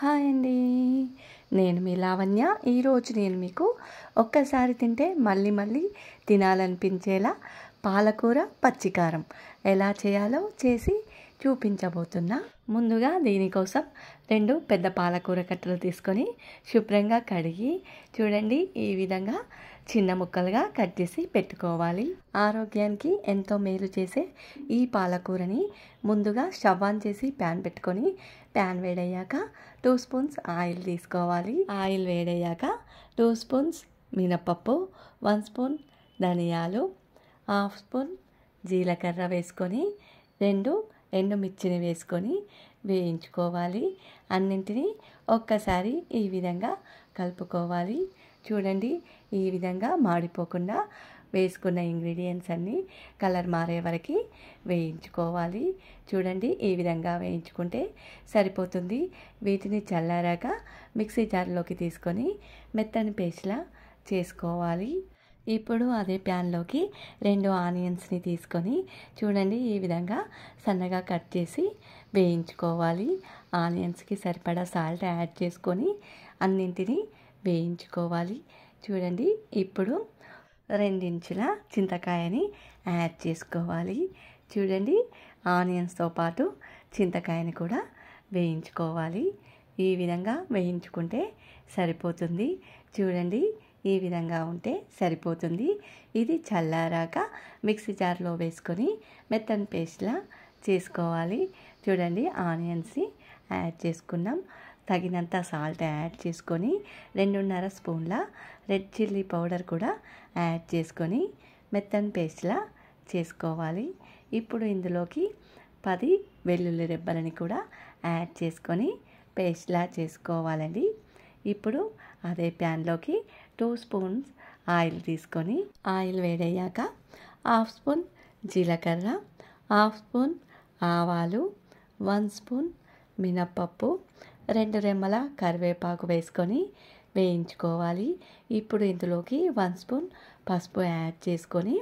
Hi అండి, నేను మీ లావణ్య. ఈరోజు నేను మీకు ఒక్కసారి తింటే మళ్ళీ మళ్ళీ తినాలనిపించేలా పాలకూర పచ్చికారం ఎలా చేయాలో చేసి చూపించబోతున్నా. ముందుగా దీనికోసం 2 పెద్ద పాలకూర కట్టలు తీసుకొని శుభ్రంగా కడిగి చూడండి ఈ విధంగా చిన్న ముక్కలుగా కట్ చేసి పెట్టుకోవాలి. ఆరోగ్యానికి ఎంతో మేలు చేసే ఈ పాలకూరని ముందుగా స్టవ్ ఆన్ చేసి ప్యాన్ పెట్టుకొని ప్యాన్ వేడయ్యాక 2 స్పూన్స్ ఆయిల్ తీసుకోవాలి. ఆయిల్ వేడయ్యాక 2 స్పూన్స్ మినపప్పు, 1 స్పూన్ ధనియాలు, 1/2 స్పూన్ జీలకర్ర వేసుకొని 2 ఎండుమిర్చిని వేసుకొని వేయించుకోవాలి. అన్నింటినీ ఒక్కసారి ఈ విధంగా కలుపుకోవాలి. చూడండి ఈ విధంగా మాడిపోకుండా వేసుకున్న ఇంగ్రీడియంట్స్ అన్నీ కలర్ మారే వరకు వేయించుకోవాలి. చూడండి ఈ విధంగా వేయించుకుంటే సరిపోతుంది. వీటిని చల్లారాక మిక్సీ జార్లోకి తీసుకొని మెత్తని పేస్ట్లా చేసుకోవాలి. ఇప్పుడు అదే ప్యాన్లోకి 2 ఆనియన్స్ని తీసుకొని చూడండి ఈ విధంగా సన్నగా కట్ చేసి వేయించుకోవాలి. ఆనియన్స్కి సరిపడా సాల్ట్ యాడ్ చేసుకొని అన్నింటినీ వేయించుకోవాలి. చూడండి ఇప్పుడు 2 ఇంచుల చింతకాయని యాడ్ చేసుకోవాలి. చూడండి ఆనియన్స్తో పాటు చింతకాయని కూడా వేయించుకోవాలి. ఈ విధంగా వేయించుకుంటే సరిపోతుంది. చూడండి ఈ విధంగా ఉంటే సరిపోతుంది. ఇది చల్లారాక మిక్సీ జార్లో వేసుకొని మెత్తని పేస్ట్లా చేసుకోవాలి. చూడండి ఆనియన్స్ని యాడ్ చేసుకున్నాం. తగినంత సాల్ట్ యాడ్ చేసుకొని 2.5 స్పూన్ల రెడ్ చిల్లీ పౌడర్ కూడా యాడ్ చేసుకొని మెత్తని పేస్ట్లా చేసుకోవాలి. ఇప్పుడు ఇందులోకి 10 వెల్లుల్లి రెబ్బలని కూడా యాడ్ చేసుకొని పేస్ట్లా చేసుకోవాలండి. ఇప్పుడు అదే ప్యాన్లోకి 2 స్పూన్స్ ఆయిల్ తీసుకొని ఆయిల్ వేడయ్యాక 1/2 స్పూన్ జీలకర్ర, 1/2 స్పూన్ ఆవాలు, 1 స్పూన్ మినప్పప్పు, 2 రెమ్మల కరివేపాకు వేసుకొని వేయించుకోవాలి. ఇప్పుడు ఇందులోకి 1 స్పూన్ పసుపు యాడ్ చేసుకొని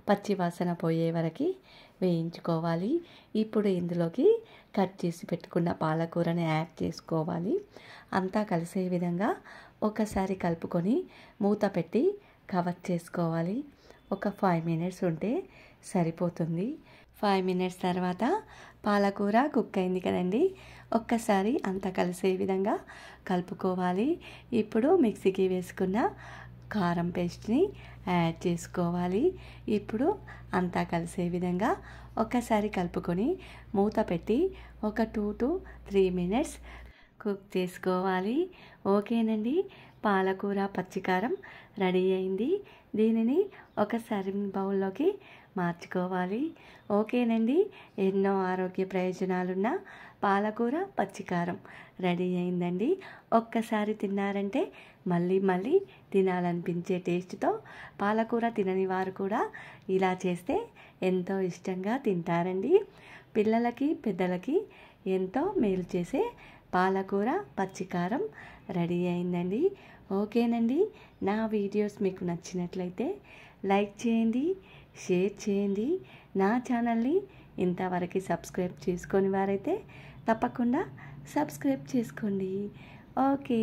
పచ్చివాసన పోయే వరకు వేయించుకోవాలి. ఇప్పుడు ఇందులోకి కట్ చేసి పెట్టుకున్న పాలకూరని యాడ్ చేసుకోవాలి. అంతా కలిసే విధంగా ఒకసారి కలుపుకొని మూత పెట్టి కవర్ చేసుకోవాలి. ఒక 5 మినిట్స్ ఉంటే సరిపోతుంది. 5 మినిట్స్ తర్వాత పాలకూర కుక్ అయింది కదండి. ఒక్కసారి అంతా కలిసే విధంగా కలుపుకోవాలి. ఇప్పుడు మిక్సీకి వేసుకున్న కారం పేస్ట్ని యాడ్ చేసుకోవాలి. ఇప్పుడు అంతా కలిసే విధంగా ఒకసారి కలుపుకొని మూత పెట్టి ఒక 2 to 3 మినిట్స్ కుక్ చేసుకోవాలి. ఓకేనండి, పాలకూర పచ్చికారం రెడీ అయింది. దీనిని ఒక సర్వింగ్ బౌల్లోకి మార్చుకోవాలి. ఓకేనండి, ఎన్నో ఆరోగ్య ప్రయోజనాలున్న పాలకూర పచ్చికారం రెడీ అయిందండి. ఒక్కసారి తిన్నారంటే మళ్ళీ మళ్ళీ తినాలనిపించే టేస్ట్తో పాలకూర తినని వారు కూడా ఇలా చేస్తే ఎంతో ఇష్టంగా తింటారండి. పిల్లలకి పెద్దలకి ఎంతో మేలు చేసే పాలకూర పచ్చికారం రెడీ అయిందండి. ఓకేనండి, నా వీడియోస్ మీకు నచ్చినట్లయితే లైక్ చేయండి, షేర్ చేయండి. నా ఛానల్ని ఇంతవరకు సబ్స్క్రైబ్ చేసుకొని వారైతే తప్పకుండా సబ్స్క్రైబ్ చేసుకోండి. ఓకే.